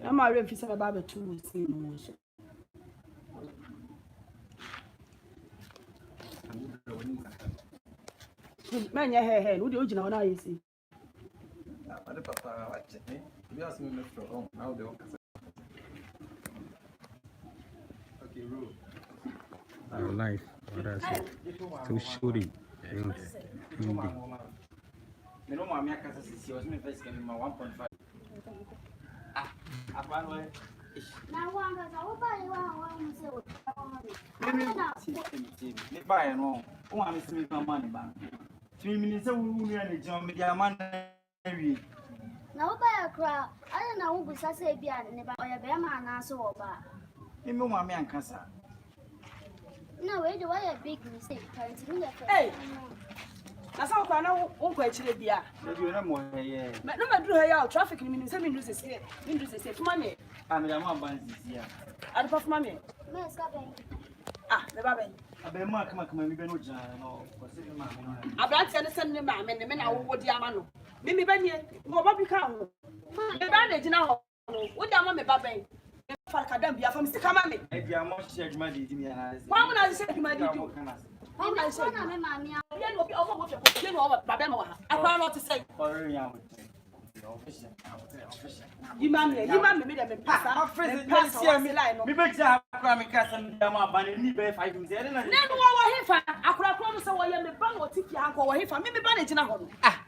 I'm a real officer about 2 weeks. Man, your hair, would you know now? You see, Papa, you ask me from home. How they want okay, rule. Our life, to show it. You know, my cousin is yours. Me first came in my 1.5. Now, one goes, I will buy Me buy no. Oh, I'm missing my money back. 3 minutes ago, we are in the John Media Man. Now, buy a crowd. I don't know who was I say behind and about your bear man answer over. You know, my man can't say. No, wait, why a big mistake. hey, that's how I know won't quite chill be. Maybe no more. Yeah, But no matter how traffic in the same industry say, industry say, money. I'm a man this year. I'd puff mommy. Ah, the baby. I bet Mark, maybe no jar. I brought you the same man, and the men I would Yamano. Mimi Benny, no Bobby Cow. The bandage now. What am I, Babby? Falcadam, from Mr. Kamami. If you are more shared money, why would I say to my dear? I said, Mammy, I will be over with you know Babema. I found out to say, you mammy, made a pass. Our friend, me bet you have cramming cousin, Dama, but me bear 5 minutes. Never over here, I could promise so I am a bang or tip your uncle here for me, bandage in a home. Ah,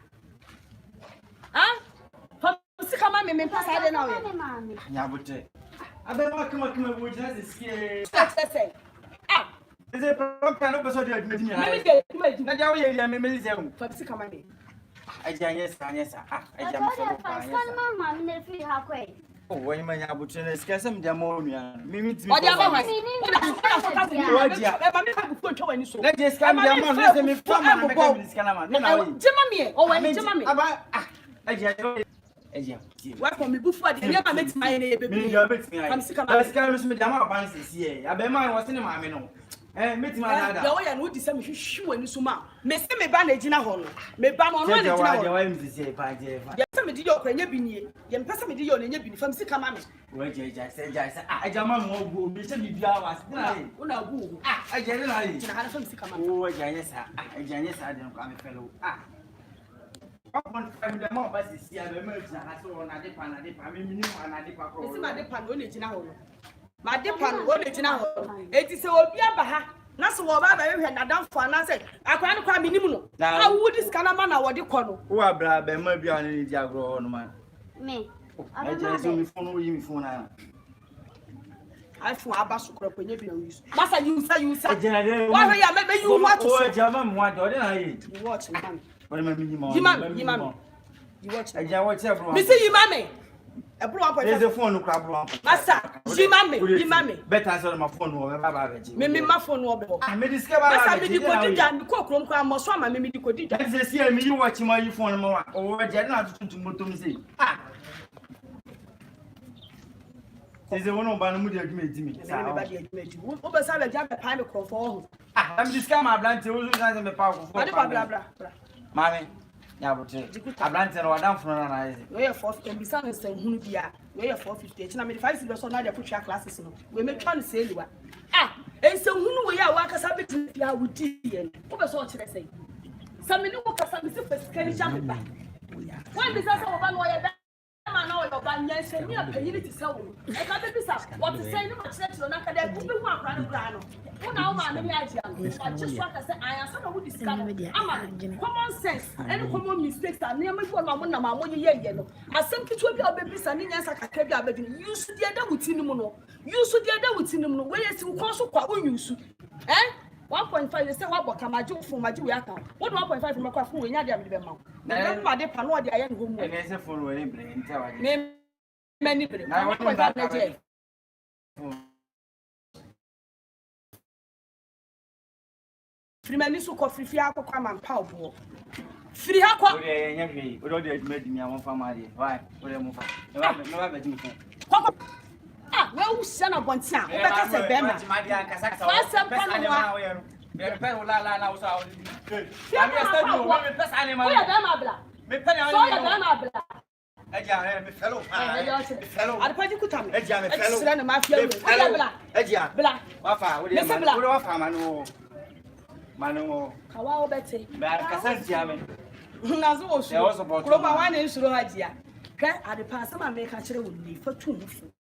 from Sikamami, me pass, I don't know, mammy. Yabute. I bet Mark, would just scare. Ah, is a proper episode of me. I yes, I oh, when my Abutin is Cassam Damonia, Mimi, what do you let us come down on me from this Canama. Jimmy, oh, I mean, welcome me before the never met my baby. I'm sick of me. Dama this year. I bet mine was in my menu. And meet my other. The way I know this, I'm sure when you suma. May say me bandage in a hole. May ban on one of the say, by the some of your crane, you be person with you and you be from Sikamami. Wait, I said, I jammed more good. Mr. Biawas. I generally had some Sikamami. Oh, yes, I don't come a fellow. The more bus is here, the merchant has on a dip and a dip. I mean, and a dip. My depan only in a hole. My depan only in a hole. It is all be a baha. That's what I had done for an answer. I can't cry minimum. Now, would this kind of man or the corner? Who are brave, maybe on any diagram, man. Me. I just only phone you for now. I for a bass crop when you use. Master, you say you said, why maybe you watch what German what or I watch. What am I mean? You watch. I watch everyone. Missy, you mammy. A blow up there's a phone crab. Master, she mammy. Better answer my phone over babbage. Mimi, my phone over. I may discover I made you go down the cockroom cram or swam. I made you go down. That's the me watching my phone or Jenna to Mutumsi. Ah. There's a one of Banamudia to me. Over Savage, I have a pine of crop. I'm discovering my blank to the power. Blah, blah, blah. Mammy, I planted or down from an eye. Where 4th can be some saying who be at where 450. And I mean, 5 years or not, put your classes. We may try to say you are. Ah, and so who we are workers have been with tea. What was what I say? Some new workers have been can jump back. When this is over lawyer, I know your banyan send me a penny to sell. I can't be what to say, no much less on academic. Who want Grano? Who now, man, I just want to say, I am someone who discovered common sense and common mistakes are near me for my one yellow. As some kids will be a baby, and yes, I can tell you, use the other with cinnamon. Use the other with cinnamon. Where is you also quite use? Eh? 1.5 is what can I do for my Jew account? What 1.5 from a craft when you have the amount? My dear Pano, the iron home. And as a full name, many people. I want to Freeman is so coffee, Fiaco, come and power. Free Aqua, we don't made me a one family. Why? Ah, well, son of one sound. That's a bema. What's up, Panama? Eja me fellow. Fellow. I put you could come. Eja me fellow. Eja my fellow. Eja. Bla. Wafa, we dey wafa manu. Kawa obete. Ba kasantia me. Nazo osu. Kuroma wane nsuro hajia. Ka ade pa sama me ka kire woni fa tumfu.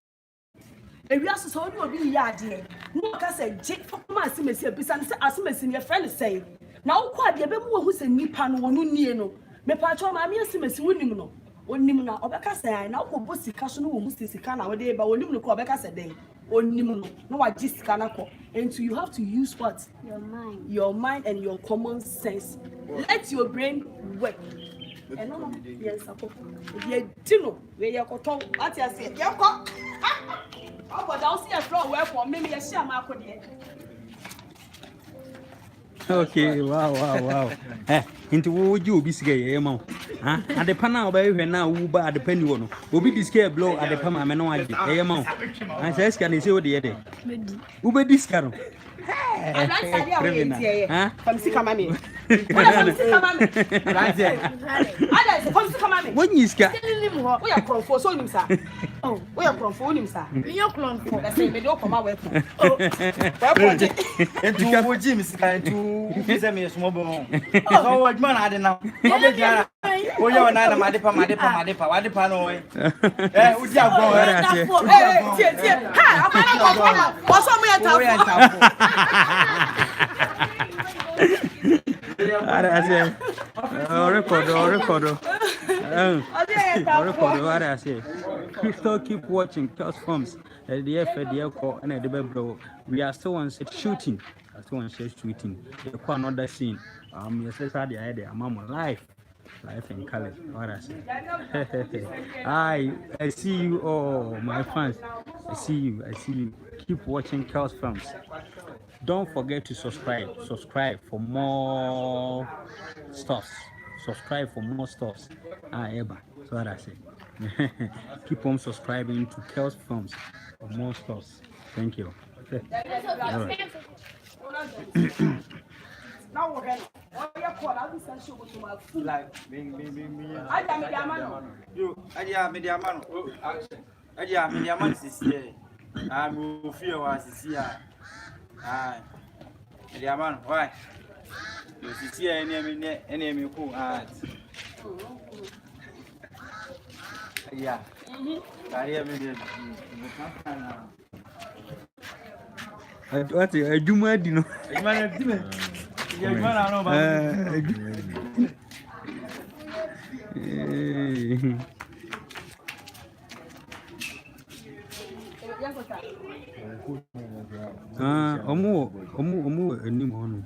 Ewi aso so oni obi ya ade. No ka say je foma asimesi abisa se asimesi ne friend say. Na wo kwa de be mu wo se nipa no wonu nie no. Me pa cho ma me asimesi wonim no. Onim na obeka say na wo bosi ka so no wo mu sika na wo de ba onim no ko obeka say den. Onim no no wa jisika na ko. And so you have to use what? Your mind and your common sense. Let your brain work. And no, yes, you know, where you're cotton, what I say, you're caught. Oh, but I'll see a floor where for maybe a share mark on here. Okay, wow. Into would you be scared, Mo? Huh? At the panel, baby, now, Uber at the penny one. Will be scared blow at the Pama Manoa, Mo. I says, can you see what the other? Uber discount. I'm not saying, huh? Come see, come on me. When you scared, we are from for so, sir. Oh, we are from for him, sir. You're from for the same video from our weapon. And to Jim's kind to visit me a small bone. Oh, what man I don't know. Oh, you're not a Madipa, what the panel? Eh, would you go? What's on me? Crystal, keep watching Chaos Forms. The FDL call and the bro. We are still on set shooting. You call another scene. Yes, the idea. I'm life in color. What I say. I see you all, my fans. I see you. Keep watching Chaos Forms. Don't forget to subscribe for more stuffs. Eba. That's what I say. Keep on subscribing to Chaos Forms for more stuffs. Thank you. Now we're going to like why? You see any cool yeah. I hear me. What I do my dinner. Omu, any more.